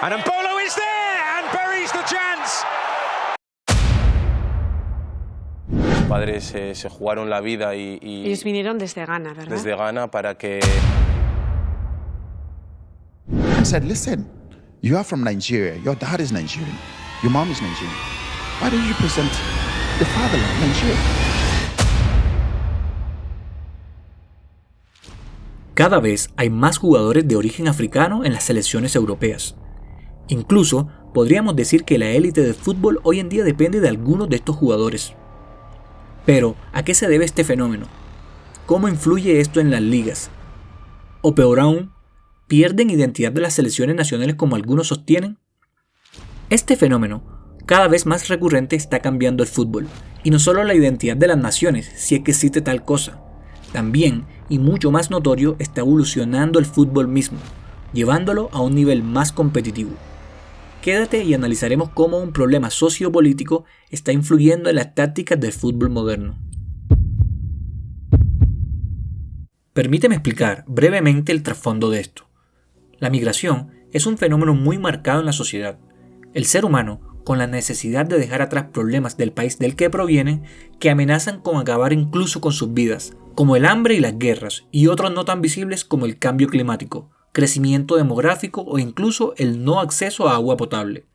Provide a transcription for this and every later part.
And Embolo is there and buries the chance. Mis padres se jugaron la vida y ellos vinieron desde Ghana, ¿verdad? Desde Ghana para que... And said, listen, you are from Nigeria, your dad is Nigerian, your mom is Nigerian. Why don't you present the fatherland, Nigeria? Cada vez hay más jugadores de origen africano en las selecciones europeas. Incluso podríamos decir que la élite del fútbol hoy en día depende de algunos de estos jugadores. Pero, ¿a qué se debe este fenómeno? ¿Cómo influye esto en las ligas? O peor aún, ¿pierden identidad de las selecciones nacionales como algunos sostienen? Este fenómeno, cada vez más recurrente, está cambiando el fútbol, y no solo la identidad de las naciones, si es que existe tal cosa. También, y mucho más notorio, está evolucionando el fútbol mismo, llevándolo a un nivel más competitivo. Quédate y analizaremos cómo un problema sociopolítico está influyendo en las tácticas del fútbol moderno. Permíteme explicar brevemente el trasfondo de esto. La migración es un fenómeno muy marcado en la sociedad. El ser humano, con la necesidad de dejar atrás problemas del país del que provienen, que amenazan con acabar incluso con sus vidas, como el hambre y las guerras, y otros no tan visibles como el cambio climático, crecimiento demográfico o incluso el no acceso a agua potable.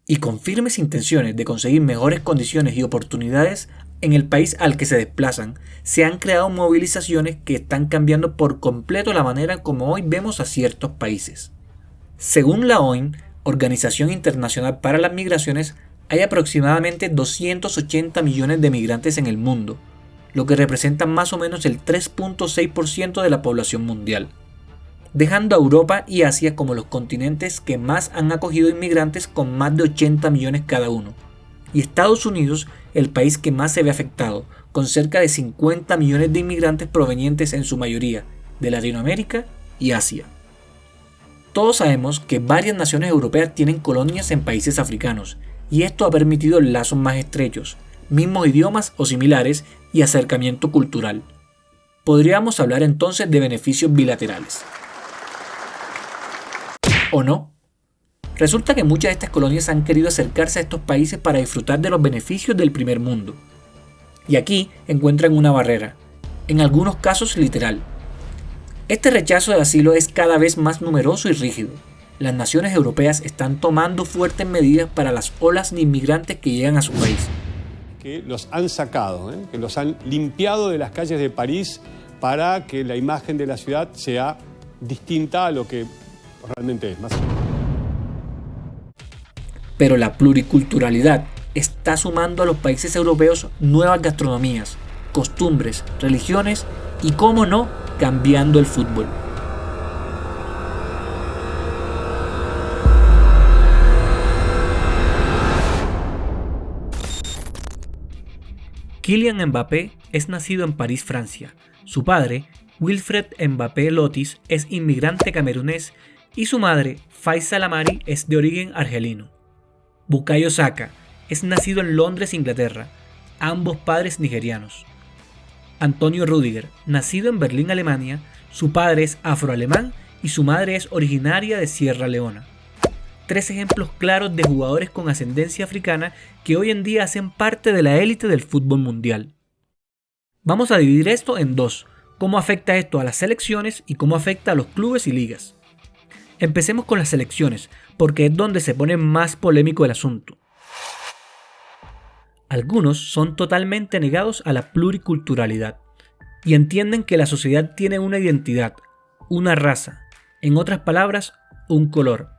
Y con firmes intenciones de conseguir mejores condiciones y oportunidades en el país al que se desplazan, se han creado movilizaciones que están cambiando por completo la manera como hoy vemos a ciertos países. Según la OIM, Organización Internacional para las Migraciones, hay aproximadamente 280 millones de migrantes en el mundo, lo que representa más o menos el 3.6% de la población mundial, dejando a Europa y Asia como los continentes que más han acogido inmigrantes con más de 80 millones cada uno, y Estados Unidos el país que más se ve afectado, con cerca de 50 millones de inmigrantes provenientes en su mayoría de Latinoamérica y Asia. Todos sabemos que varias naciones europeas tienen colonias en países africanos, y esto ha permitido lazos más estrechos, mismos idiomas o similares y acercamiento cultural. Podríamos hablar entonces de beneficios bilaterales. ¿O no? Resulta que muchas de estas colonias han querido acercarse a estos países para disfrutar de los beneficios del primer mundo. Y aquí encuentran una barrera, en algunos casos literal. Este rechazo de asilo es cada vez más numeroso y rígido. Las naciones europeas están tomando fuertes medidas para las olas de inmigrantes que llegan a su país. Que los han sacado, que los han limpiado de las calles de París para que la imagen de la ciudad sea distinta a lo que realmente es más. Pero la pluriculturalidad está sumando a los países europeos nuevas gastronomías, costumbres, religiones y, cómo no, cambiando el fútbol. Kylian Mbappé es nacido en París, Francia. Su padre, Wilfred Mbappé Lotis, es inmigrante camerunés y su madre, Faiza Lamari, es de origen argelino. Bukayo Saka es nacido en Londres, Inglaterra, ambos padres nigerianos. Antonio Rüdiger, nacido en Berlín, Alemania, su padre es afroalemán y su madre es originaria de Sierra Leona. 3 ejemplos claros de jugadores con ascendencia africana que hoy en día hacen parte de la élite del fútbol mundial. Vamos a dividir esto en dos: cómo afecta esto a las selecciones y cómo afecta a los clubes y ligas. Empecemos con las selecciones, porque es donde se pone más polémico el asunto. Algunos son totalmente negados a la pluriculturalidad y entienden que la sociedad tiene una identidad, una raza, en otras palabras, un color.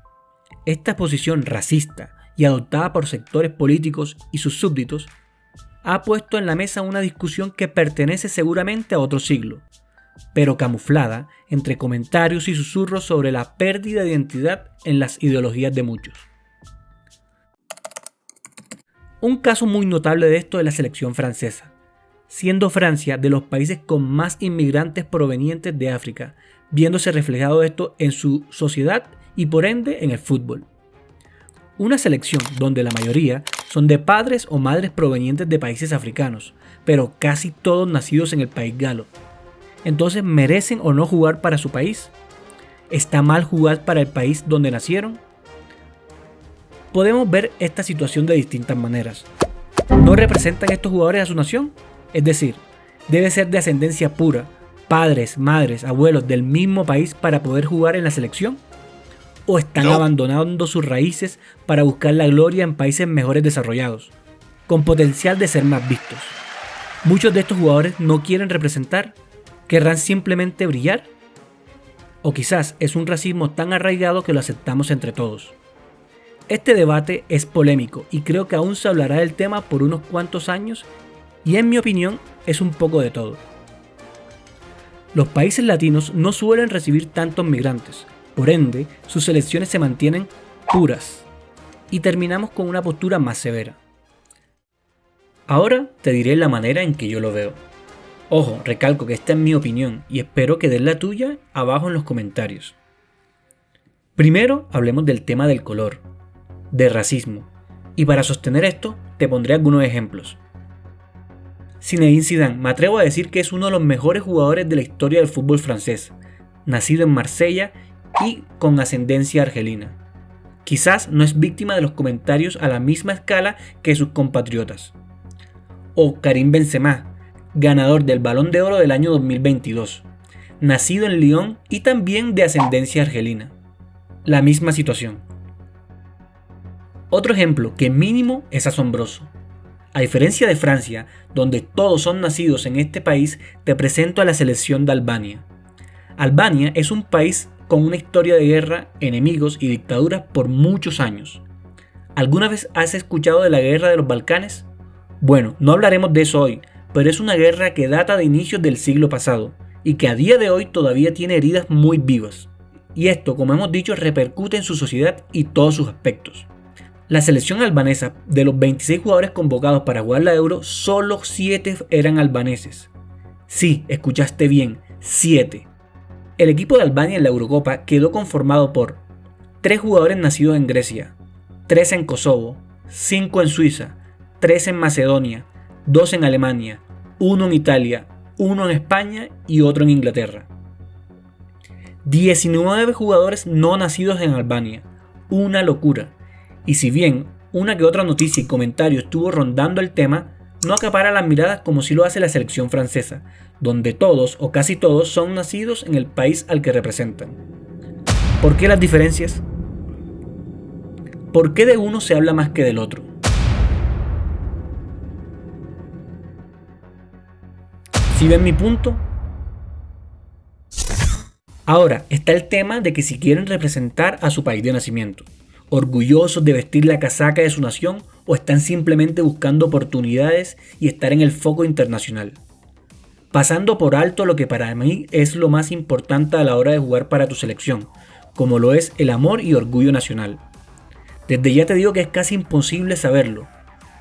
Esta posición racista y adoptada por sectores políticos y sus súbditos ha puesto en la mesa una discusión que pertenece seguramente a otro siglo, pero camuflada entre comentarios y susurros sobre la pérdida de identidad en las ideologías de muchos. Un caso muy notable de esto es la selección francesa, siendo Francia de los países con más inmigrantes provenientes de África, viéndose reflejado esto en su sociedad y por ende en el fútbol. Una selección donde la mayoría son de padres o madres provenientes de países africanos, pero casi todos nacidos en el país galo. Entonces, ¿merecen o no jugar para su país? ¿Está mal jugar para el país donde nacieron? Podemos ver esta situación de distintas maneras. ¿No representan estos jugadores a su nación? Es decir, debe ser de ascendencia pura, padres, madres, abuelos del mismo país para poder jugar en la selección. ¿O están abandonando sus raíces para buscar la gloria en países mejores desarrollados, con potencial de ser más vistos? Muchos de estos jugadores no quieren representar, querrán simplemente brillar. O quizás es un racismo tan arraigado que lo aceptamos entre todos. Este debate es polémico y creo que aún se hablará del tema por unos cuantos años y en mi opinión es un poco de todo. Los países latinos no suelen recibir tantos migrantes, por ende sus selecciones se mantienen puras y terminamos con una postura más severa. Ahora te diré la manera en que yo lo veo. Ojo, recalco que esta es mi opinión y espero que des la tuya abajo en los comentarios. Primero hablemos del tema del color, de racismo, y para sostener esto te pondré algunos ejemplos. Zinedine Zidane, me atrevo a decir que es uno de los mejores jugadores de la historia del fútbol francés, nacido en Marsella y con ascendencia argelina. Quizás no es víctima de los comentarios a la misma escala que sus compatriotas. O Karim Benzema, ganador del Balón de Oro del año 2022, nacido en Lyon y también de ascendencia argelina. La misma situación. Otro ejemplo que mínimo es asombroso. A diferencia de Francia, donde todos son nacidos en este país, te presento a la selección de Albania. Albania es un país con una historia de guerra, enemigos y dictaduras por muchos años. ¿Alguna vez has escuchado de la guerra de los Balcanes? Bueno, no hablaremos de eso hoy, pero es una guerra que data de inicios del siglo pasado y que a día de hoy todavía tiene heridas muy vivas. Y esto, como hemos dicho, repercute en su sociedad y todos sus aspectos. La selección albanesa, de los 26 jugadores convocados para jugar la Euro, solo 7 eran albaneses. Sí, escuchaste bien, 7. El equipo de Albania en la Eurocopa quedó conformado por 3 jugadores nacidos en Grecia, 3 en Kosovo, 5 en Suiza, 3 en Macedonia, 2 en Alemania, 1 en Italia, 1 en España y otro en Inglaterra. 19 jugadores no nacidos en Albania, una locura. Y si bien una que otra noticia y comentario estuvo rondando el tema, no acapara las miradas como si lo hace la selección francesa, donde todos o casi todos son nacidos en el país al que representan. ¿Por qué las diferencias? ¿Por qué de uno se habla más que del otro? ¿Sí ven mi punto? Ahora está el tema de que si quieren representar a su país de nacimiento, orgullosos de vestir la casaca de su nación o están simplemente buscando oportunidades y estar en el foco internacional, pasando por alto lo que para mí es lo más importante a la hora de jugar para tu selección, como lo es el amor y orgullo nacional. Desde ya te digo que es casi imposible saberlo.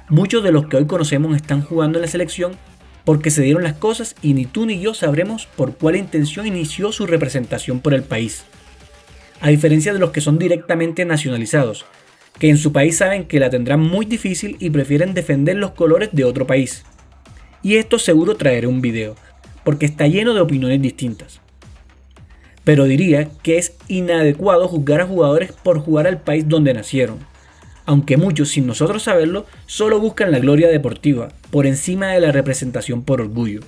Muchos de los que hoy conocemos están jugando en la selección porque se dieron las cosas y ni tú ni yo sabremos por cuál intención inició su representación por el país. A diferencia de los que son directamente nacionalizados, que en su país saben que la tendrán muy difícil y prefieren defender los colores de otro país. Y esto seguro traeré un video, porque está lleno de opiniones distintas. Pero diría que es inadecuado juzgar a jugadores por jugar al país donde nacieron, aunque muchos, sin nosotros saberlo, solo buscan la gloria deportiva, por encima de la representación por orgullo.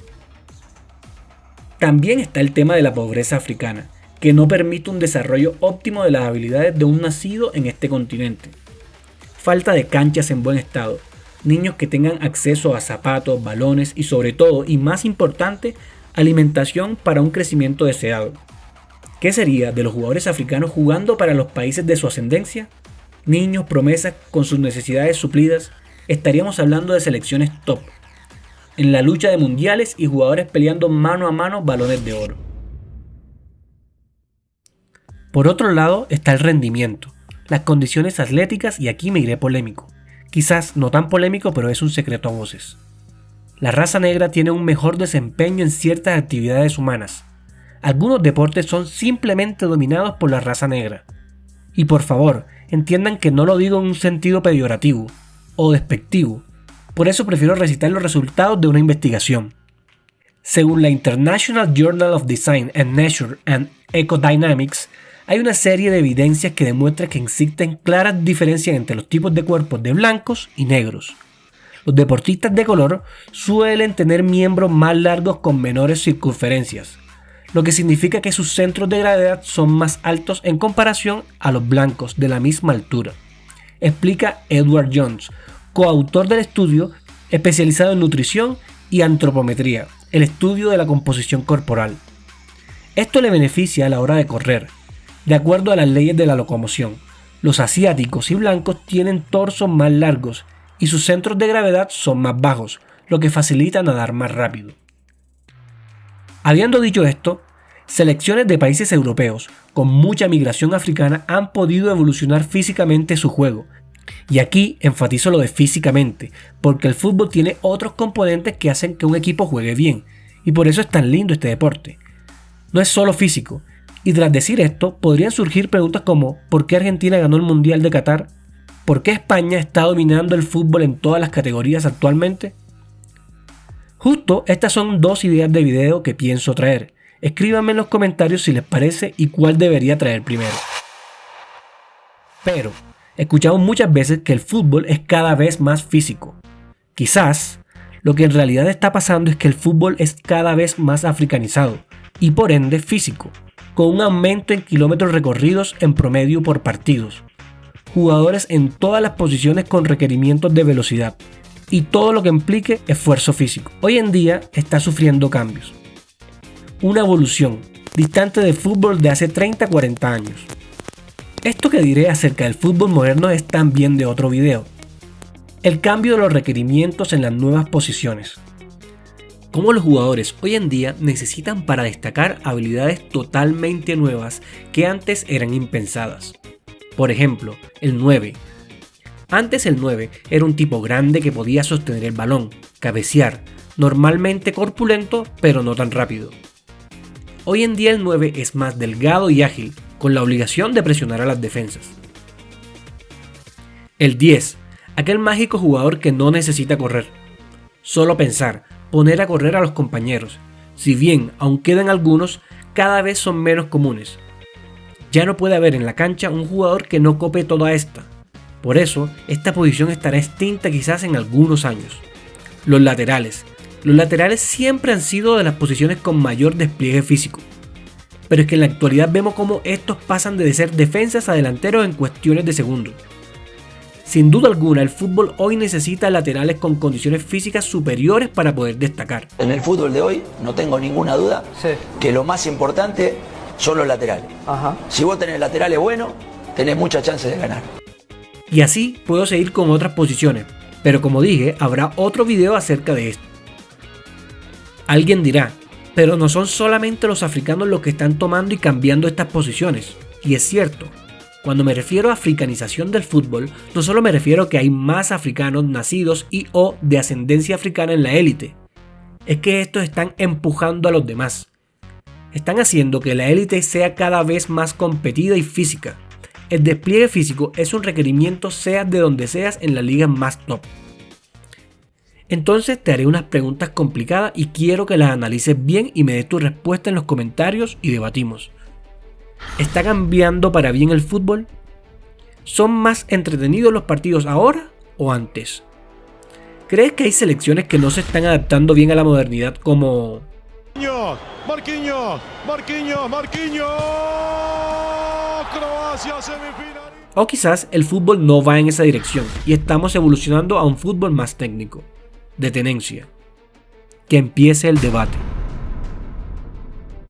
También está el tema de la pobreza africana, que no permite un desarrollo óptimo de las habilidades de un nacido en este continente. Falta de canchas en buen estado, niños que tengan acceso a zapatos, balones y sobre todo, y más importante, alimentación para un crecimiento deseado. ¿Qué sería de los jugadores africanos jugando para los países de su ascendencia? Niños, promesas con sus necesidades suplidas, estaríamos hablando de selecciones top, en la lucha de mundiales y jugadores peleando mano a mano balones de oro. Por otro lado está el rendimiento, las condiciones atléticas y aquí me iré polémico. Quizás no tan polémico, pero es un secreto a voces. La raza negra tiene un mejor desempeño en ciertas actividades humanas. Algunos deportes son simplemente dominados por la raza negra. Y por favor, entiendan que no lo digo en un sentido peyorativo o despectivo. Por eso prefiero recitar los resultados de una investigación. Según la International Journal of Design and Nature and Ecodynamics, Hay una serie de evidencias que demuestra que existen claras diferencias entre los tipos de cuerpos de blancos y negros. Los deportistas de color suelen tener miembros más largos con menores circunferencias, lo que significa que sus centros de gravedad son más altos en comparación a los blancos de la misma altura, explica Edward Jones, coautor del estudio especializado en nutrición y antropometría, el estudio de la composición corporal. Esto le beneficia a la hora de correr. De acuerdo a las leyes de la locomoción, los asiáticos y blancos tienen torsos más largos y sus centros de gravedad son más bajos, lo que facilita nadar más rápido. Habiendo dicho esto, selecciones de países europeos con mucha migración africana han podido evolucionar físicamente su juego. Y aquí enfatizo lo de físicamente, porque el fútbol tiene otros componentes que hacen que un equipo juegue bien, y por eso es tan lindo este deporte. No es solo físico, y tras decir esto, podrían surgir preguntas como ¿por qué Argentina ganó el Mundial de Qatar? ¿Por qué España está dominando el fútbol en todas las categorías actualmente? Justo estas son dos ideas de video que pienso traer. Escríbanme en los comentarios si les parece y cuál debería traer primero. Pero escuchamos muchas veces que el fútbol es cada vez más físico. Quizás lo que en realidad está pasando es que el fútbol es cada vez más africanizado y por ende físico, con un aumento en kilómetros recorridos en promedio por partidos, jugadores en todas las posiciones con requerimientos de velocidad y todo lo que implique esfuerzo físico. Hoy en día está sufriendo cambios. Una evolución distante del fútbol de hace 30-40 años. Esto que diré acerca del fútbol moderno es también de otro video. El cambio de los requerimientos en las nuevas posiciones. Cómo los jugadores hoy en día necesitan para destacar habilidades totalmente nuevas que antes eran impensadas. Por ejemplo, el 9. Antes el 9 era un tipo grande que podía sostener el balón, cabecear, normalmente corpulento pero no tan rápido. Hoy en día el 9 es más delgado y ágil, con la obligación de presionar a las defensas. El 10, aquel mágico jugador que no necesita correr. Solo pensar, poner a correr a los compañeros, si bien aún quedan algunos, cada vez son menos comunes. Ya no puede haber en la cancha un jugador que no cope toda esta. Por eso, esta posición estará extinta quizás en algunos años. Los laterales. Los laterales siempre han sido de las posiciones con mayor despliegue físico. Pero es que en la actualidad vemos cómo estos pasan de ser defensas a delanteros en cuestiones de segundos. Sin duda alguna, el fútbol hoy necesita laterales con condiciones físicas superiores para poder destacar. En el fútbol de hoy no tengo ninguna duda que lo más importante son los laterales. Si vos tenés laterales buenos, tenés muchas chances de ganar. Y así puedo seguir con otras posiciones, pero como dije, habrá otro video acerca de esto. Alguien dirá, pero no son solamente los africanos los que están tomando y cambiando estas posiciones. Y es cierto, cuando me refiero a africanización del fútbol, no solo me refiero a que hay más africanos nacidos y o de ascendencia africana en la élite. Es que estos están empujando a los demás. Están haciendo que la élite sea cada vez más competida y física. El despliegue físico es un requerimiento seas de donde seas en la liga más top. Entonces te haré unas preguntas complicadas y quiero que las analices bien y me des tu respuesta en los comentarios y debatimos. ¿Está cambiando para bien el fútbol? ¿Son más entretenidos los partidos ahora o antes? ¿Crees que hay selecciones que no se están adaptando bien a la modernidad como... Marquinhos, Croacia semifinal. O quizás el fútbol no va en esa dirección y estamos evolucionando a un fútbol más técnico, de tenencia. Que empiece el debate.